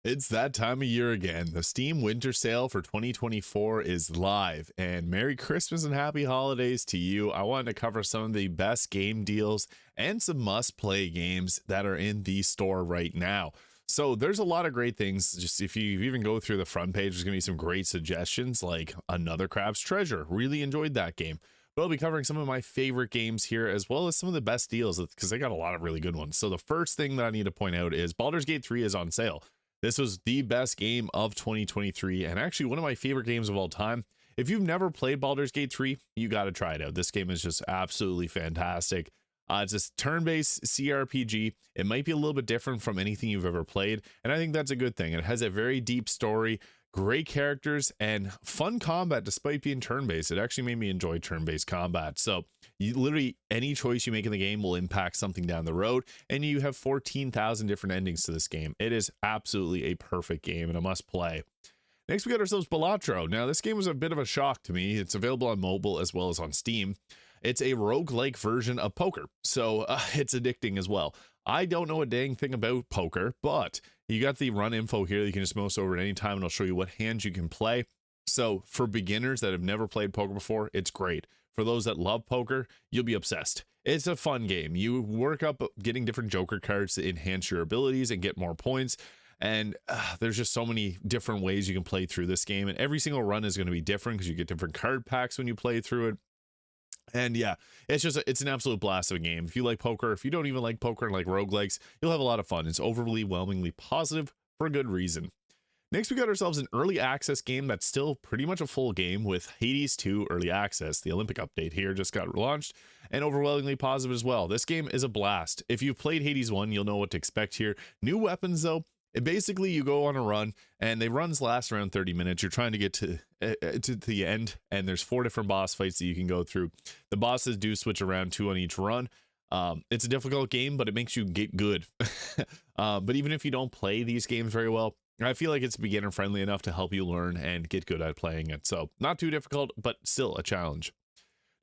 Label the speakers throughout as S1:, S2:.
S1: It's that time of year again. The Steam Winter Sale for 2024 is live, and Merry Christmas and Happy Holidays to you. I wanted to cover some of the best game deals and some must-play games that are in the store right now. So there's a lot of great things. Just if you even go through the front page, there's going to be some great suggestions like Another Crab's Treasure. Really enjoyed that game. But I'll be covering some of my favorite games here, as well as some of the best deals, because they got a lot of really good ones. So the first thing that I need to point out is Balers Gate 3 is on sale. This was the best game of 2023 and actually one of my favorite games of all time. If you've never played Baldur's Gate 3, you got to try it out. This game is just absolutely fantastic. It's a turn-based CRPG. It might be a little bit different from anything you've ever played, and I think that's a good thing. It has a very deep story, great characters, and fun combat despite being turn-based. It actually made me enjoy turn-based combat. So literally any choice you make in the game will impact something down the road, and you have 14,000 different endings to this game. It is absolutely a perfect game and a must play. Next, we got ourselves Batro. Now, this game was a bit of a shock to me. It's available on mobile as well as on Steam. It's a roguelike version of poker, so it's addicting as well. I don't know a dang thing about poker, but you got the run info here that you can just mouse over at any time, and I'll show you what hands you can play. So for beginners that have never played poker before, it's great. For those that love poker, you'll be obsessed. It's a fun game. You work up getting different joker cards to enhance your abilities and get more points. And there's just so many different ways you can play through this game. And every single run is going to be different because you get different card packs when you play through it. And yeah, it's an absolute blast of a game. If you like poker, if you don't even like poker and like roguelikes, you'll have a lot of fun. It's overwhelmingly positive for a good reason. Next, we got ourselves an early access game that's still pretty much a full game with Hades 2 early access. The Olympic update here just got launched and overwhelmingly positive as well. This game is a blast. If you've played Hades 1, you'll know what to expect here. New weapons though. Basically, you go on a run, and the runs last around 30 minutes. You're trying to get to the end, and there's 4 different boss fights that you can go through. The bosses do switch around 2 on each run. It's a difficult game, but it makes you get good. But even if you don't play these games very well, I feel like it's beginner friendly enough to help you learn and get good at playing it. So not too difficult, but still a challenge.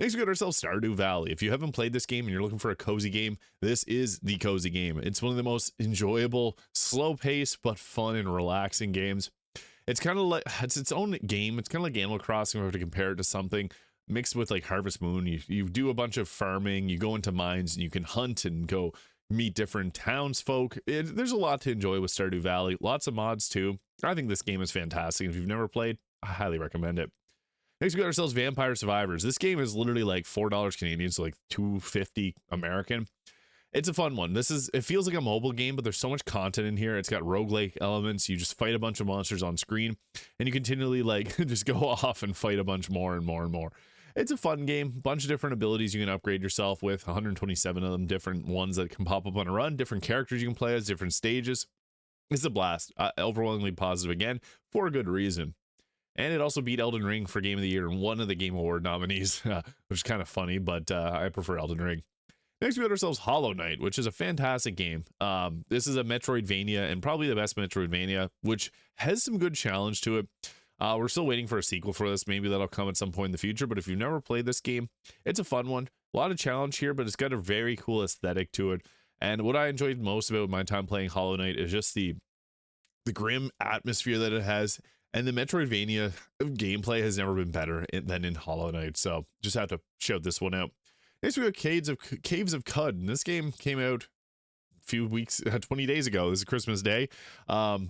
S1: Next, we got ourselves Stardo Valley. If you haven't played this game and you're looking for a cozy game, this is the cozy game. It's one of the most enjoyable, slow-paced, but fun and relaxing games. It's kind of like, it's its own game. It's kind of like Animal Crossing, if I were to compare it to something mixed with like Harvest Moon. You do a bunch of farming, you go into mines, and you can hunt and go meet different townsfolk. There's a lot to enjoy with Stardew Valley. Lots of mods too. I think this game is fantastic. If you've never played, I highly recommend it. Next, we got ourselves Vampire Survivors. This game is literally like $4 Canadian, so like $2.50 American. It's a fun one. It feels like a mobile game, but there's so much content in here. It's got roguelike elements. You just fight a bunch of monsters on screen, and you continually like just go off and fight a bunch more and more and more. It's a fun game. Bunch of different abilities you can upgrade yourself with. 127 of them, different ones that can pop up on a run. Different characters you can play as, different stages. It's a blast. Overwhelmingly positive again, for a good reason. And it also beat Elden Ring for Game of the Year and one of the Game Award nominees, which is kind of funny, but I prefer Elden Ring. Next, we got ourselves Hollow Knight, which is a fantastic game. This is a Metroidvania, and probably the best Metroidvania, which has some good challenge to it. We're still waiting for a sequel for this. Maybe that'll come at some point in the future, but if you've never played this game, it's a fun one. A lot of challenge here, but it's got a very cool aesthetic to it. And what I enjoyed most about my time playing Hollow Knight is just the grim atmosphere that it has. And the Metroidvania gameplay has never been better than in Hollow Knight. So just have to shout this one out. Next, we got Caves of Cthulhu. And this game came out a few weeks, 20 days ago. This is Christmas Day.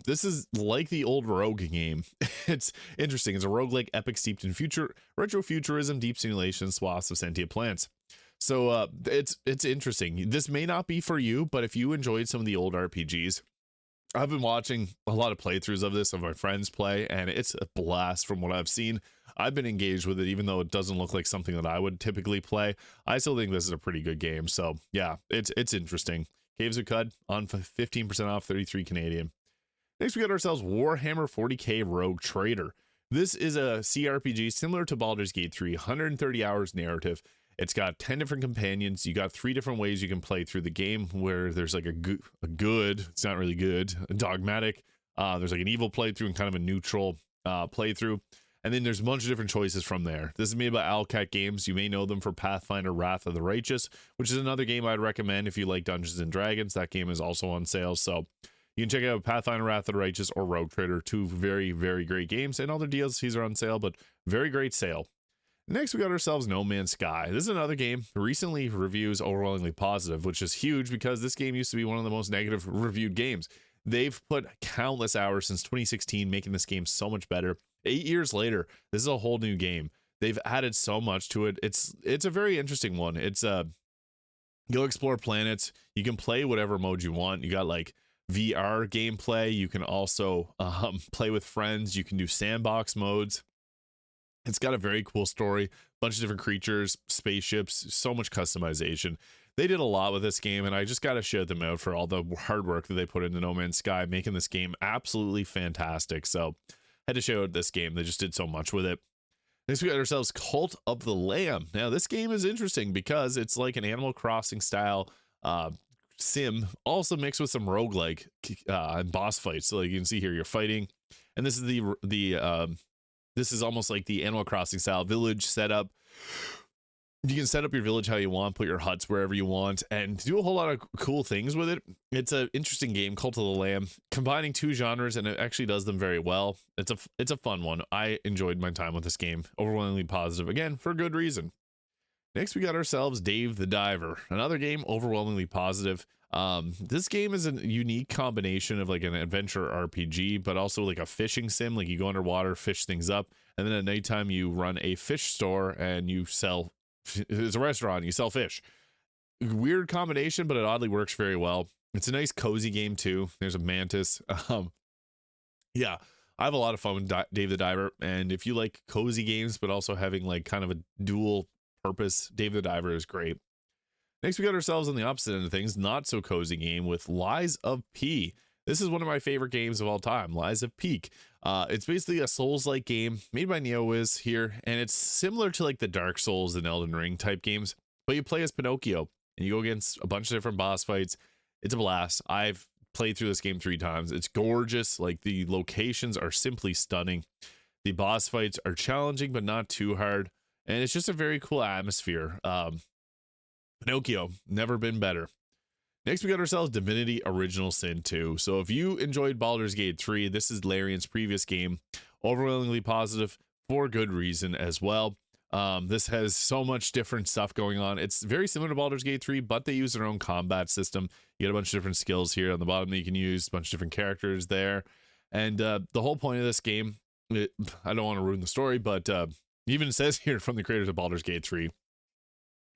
S1: This is like the old Rogue game. It's interesting. It's a roguelike epic steeped in retrofuturism, deep simulation, swaths of sentient plants. So it's interesting. This may not be for you, but if you enjoyed some of the old RPGs, I've been watching a lot of playthroughs of this, of my friends play, and it's a blast from what I've seen. I've been engaged with it, even though it doesn't look like something that I would typically play. I still think this is a pretty good game. So yeah, it's interesting. Caves of Cthulhu on 15% off, 33 Canadian. Next, we got ourselves Warhammer 40k Rogue Trader. This is a CRPG similar to Baldur's Gate 3, 130 hours narrative. It's got 10 different companions. You got 3 different ways you can play through the game, where there's like a good, it's not really good, a dogmatic. There's like an evil playthrough and kind of a neutral playthrough. And then there's a bunch of different choices from there. This is made by Owlcat Games. You may know them for Pathfinder Wrath of the Righteous, which is another game I'd recommend if you like Dungeons and Dragons. That game is also on sale. So You can check out Pathfinder Wrath of the Righteous or Rogue Trader, two very, very great games, and all their DLCs are on sale, but very great sale. Next, we got ourselves No Man's Sky. This is another game. Recently, reviews overwhelmingly positive, which is huge because this game used to be one of the most negative reviewed games. They've put countless hours since 2016 making this game so much better. 8 years later, this is a whole new game. They've added so much to it. It's a very interesting one. It's go explore planets. You can play whatever mode you want. You got like VR gameplay. You can also play with friends. You can do sandbox modes. It's got a very cool story, bunch of different creatures, spaceships, so much customization. They did a lot with this game, and I just got to shout them out for all the hard work that they put into No Man's Sky, making this game absolutely fantastic. So had to shout out this game. They just did so much with it. Next, we got ourselves Cult of the Lamb. Now, this game is interesting because it's like an Animal Crossing style sim, also mixed with some roguelike and boss fights. So like you can see here, you're fighting, and this is this is almost like the Animal Crossing style village setup. You can set up your village how you want, put your huts wherever you want, and do a whole lot of cool things with it. It's an interesting game, Cult of the Lamb, combining two genres, and it actually does them very well. It's a fun one. I enjoyed my time with this game. Overwhelmingly positive, again, for good reason. Next, we got ourselves Dave the Diver, another game overwhelmingly positive. This game is a unique combination of like an adventure RPG, but also like a fishing sim. Like you go underwater, fish things up, and then at nighttime you run a fish store and you sell. It's a restaurant, you sell fish. Weird combination, but it oddly works very well. It's a nice cozy game too. There's a mantis. Yeah, I have a lot of fun with Dave the Diver, and if you like cozy games but also having like kind of a dual purpose, Dave the Diver is great. Next, we got ourselves on the opposite end of things, not so cozy game with Lies of P. This is one of my favorite games of all time, Lies of Peak. It's basically a Souls-like game made by NeoWiz here, and it's similar to like the Dark Souls and Elden Ring type games, but you play as Pinocchio, and you go against a bunch of different boss fights. It's a blast. I've played through this game 3 times. It's gorgeous. Like the locations are simply stunning. The boss fights are challenging, but not too hard, and it's just a very cool atmosphere. Pinocchio, never been better. Next, we got ourselves Divinity Original Sin 2. So if you enjoyed Balers Gate 3, this is Larian's previous game. Overwhelmingly positive for good reason as well. This has so much different stuff going on. It's very similar to Baldur's Gate 3, but they use their own combat system. You get a bunch of different skills here on the bottom that you can use, a bunch of different characters there. And the whole point of this game, I don't want to ruin the story, but even says here from the creators of Baldur's Gate 3,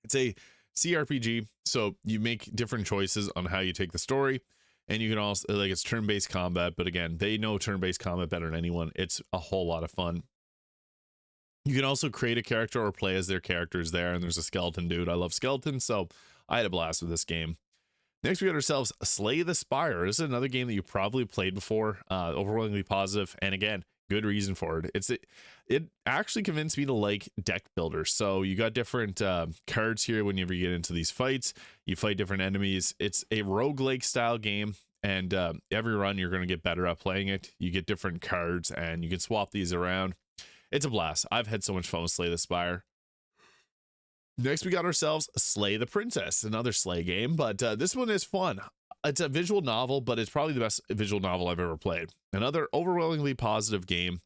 S1: it's a CRPG, so you make different choices on how you take the story, and you can also, like, it's turn-based combat, but again, they know turn-based combat better than anyone. It's a whole lot of fun. You can also create a character or play as their characters there, and there's a skeleton dude. I love skeletons, so I had a blast with this game. Next, we got ourselves Slay the Spire. This is another game that you probably played before, overwhelmingly positive, and again, good reason for it. It actually convinced me to like deck builders. So you got different cards here whenever you get into these fights. You fight different enemies. It's a roguelike style game, and every run you're going to get better at playing it. You get different cards, and you can swap these around. It's a blast. I've had so much fun with Slay the Spire. Next, we got ourselves Slay the Princess, another Slay game, but this one is fun. It's a visual novel, but it's probably the best visual novel I've ever played. Another overwhelmingly positive game.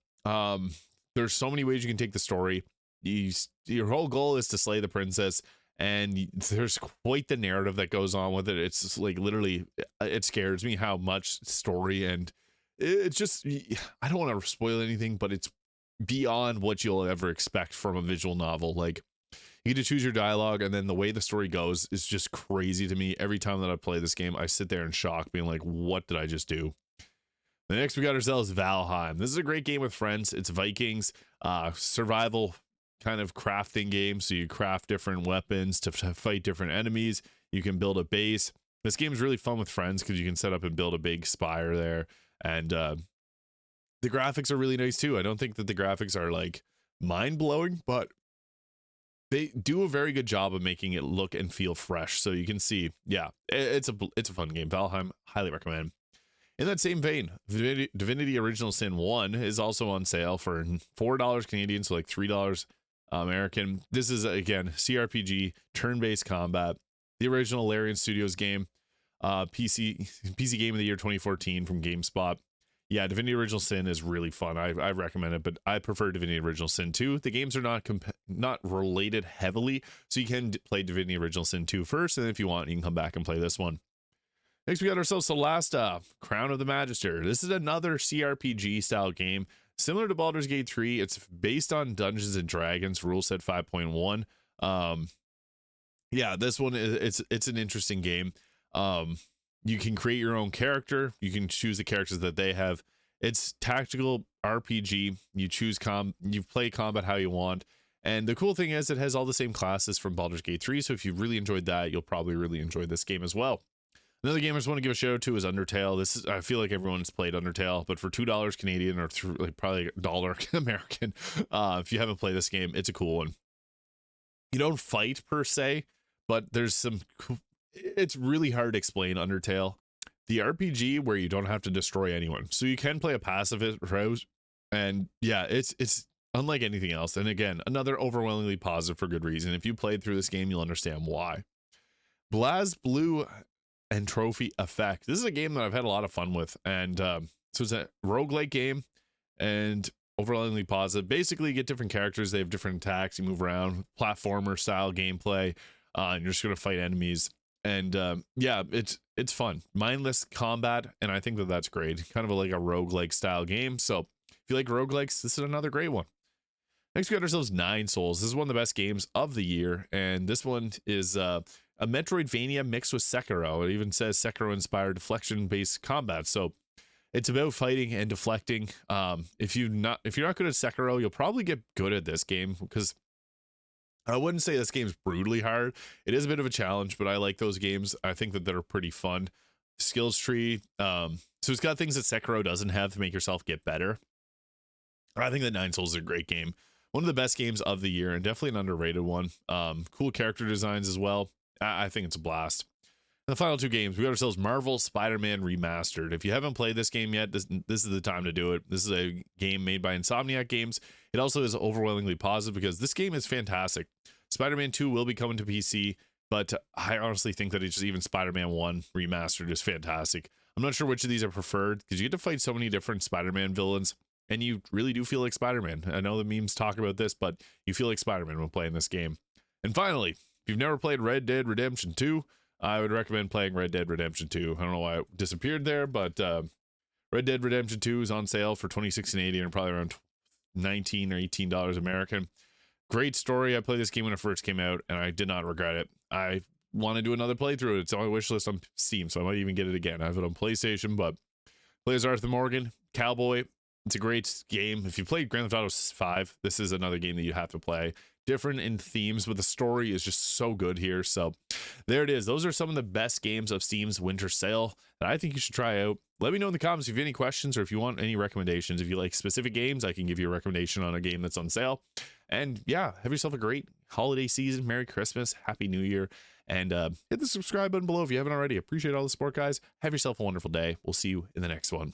S1: There's so many ways you can take the story. Your whole goal is to slay the princess, and there's quite the narrative that goes on with it. It's just like literally, it scares me how much story, and it's just, I don't want to spoil anything, but it's beyond what you'll ever expect from a visual novel. Like, you get to choose your dialogue, and then the way the story goes is just crazy to me. Every time that I play this game, I sit there in shock, being like, what did I just do? The next, we got ourselves Valheim. This is a great game with friends. It's Vikings, survival kind of crafting game. So you craft different weapons to fight different enemies. You can build a base. This game is really fun with friends because you can set up and build a big spire there. And the graphics are really nice too. I don't think that the graphics are like mind-blowing, but they do a very good job of making it look and feel fresh. So you can see, yeah, it's a fun game. Valheim, highly recommend. In that same vein, Divinity Original Sin 1 is also on sale for $4 Canadian, so like $3 American. This is, again, CRPG, turn-based combat, the original Larian Studios game. PC Game of the Year 2014 from GameSpot. Yeah, Divinity Original Sin is really fun. I recommend it, but I prefer Divinity Original Sin 2. The games are not related heavily, so you can play Divinity Original Sin 2 first, and if you want, you can come back and play this one. Next, we got ourselves the last Crown of the Magister. This is another CRPG style game, similar to Balers Gate 3. It's based on Dungeons and Dragons rule set 5.1. Yeah, this one it's an interesting game. You can create your own character. You can choose the characters that they have. It's tactical RPG. You play combat how you want. And the cool thing is it has all the same classes from Baldur's Gate 3. So if you really enjoyed that, you'll probably really enjoy this game as well. Another game I just want to give a shout out to is Undertale. I feel like everyone's played Undertale, but for $2 Canadian or probably $1 American, if you haven't played this game, it's a cool one. You don't fight per se, but there's it's really hard to explain Undertale. The RPG where you don't have to destroy anyone. So you can play a pacifist route. And yeah, it's unlike anything else. And again, another overwhelmingly positive for good reason. If you played through this game, you'll understand why. BlazBlue and Trophy Effect. This is a game that I've had a lot of fun with. And so it's a roguelike game and overwhelmingly positive. Basically, you get different characters. They have different attacks. You move around, platformer style gameplay. And you're just going to fight enemies. And yeah, it's fun. Mindless combat. And I think that that's great. Kind of like a roguelike style game. So if you like roguelikes, this is another great one. Next, we got ourselves Nine Souls. This is one of the best games of the year. And this one is a Metroidvania mixed with Sekiro. It even says Sekiro-inspired deflection-based combat. So it's about fighting and deflecting. If you're not good at Sekiro, you'll probably get good at this game, because I wouldn't say this game's brutally hard. It is a bit of a challenge, but I like those games. I think that they're pretty fun. Skills tree. So it's got things that Sekiro doesn't have to make yourself get better. I think that Nine Souls is a great game. One of the best games of the year, and definitely an underrated one. Cool character designs as well. I think it's a blast. And the final two games, we got ourselves Marvel Spider-Man Remastered. If you haven't played this game yet, this is the time to do it. This is a game made by Insomniac Games. It also is overwhelmingly positive because this game is fantastic. Spider-Man 2 will be coming to PC, but I honestly think that it's just even Spider-Man 1 Remastered is fantastic. I'm not sure which of these I preferred, because you get to fight so many different Spider-Man villains, and you really do feel like Spider-Man. I know the memes talk about this, but you feel like Spider-Man when playing this game. And finally, if you've never played Red Dead Redemption 2, I would recommend playing Red Dead Redemption 2. I don't know why it disappeared there, but Red Dead Redemption 2 is on sale for $26 Canadian, and probably around $19 or $18 American. Great story. I played this game when it first came out, and I did not regret it. I want to do another playthrough. It's on my wish list on Steam, so I might even get it again. I have it on PlayStation, but play as Arthur Morgan, Cowboy. It's a great game. If you played Grand Theft Auto 5, this is another game that you have to play. Different in themes, but the story is just so good here. So there it is. Those are some of the best games of Steam's winter sale that I think you should try out. Let me know in the comments if you have any questions or if you want any recommendations. If you like specific games, I can give you a recommendation on a game that's on sale. And yeah, have yourself a great holiday season. Merry Christmas. Happy New Year. And hit the subscribe button below if you haven't already. Appreciate all the support, guys. Have yourself a wonderful day. We'll see you in the next one.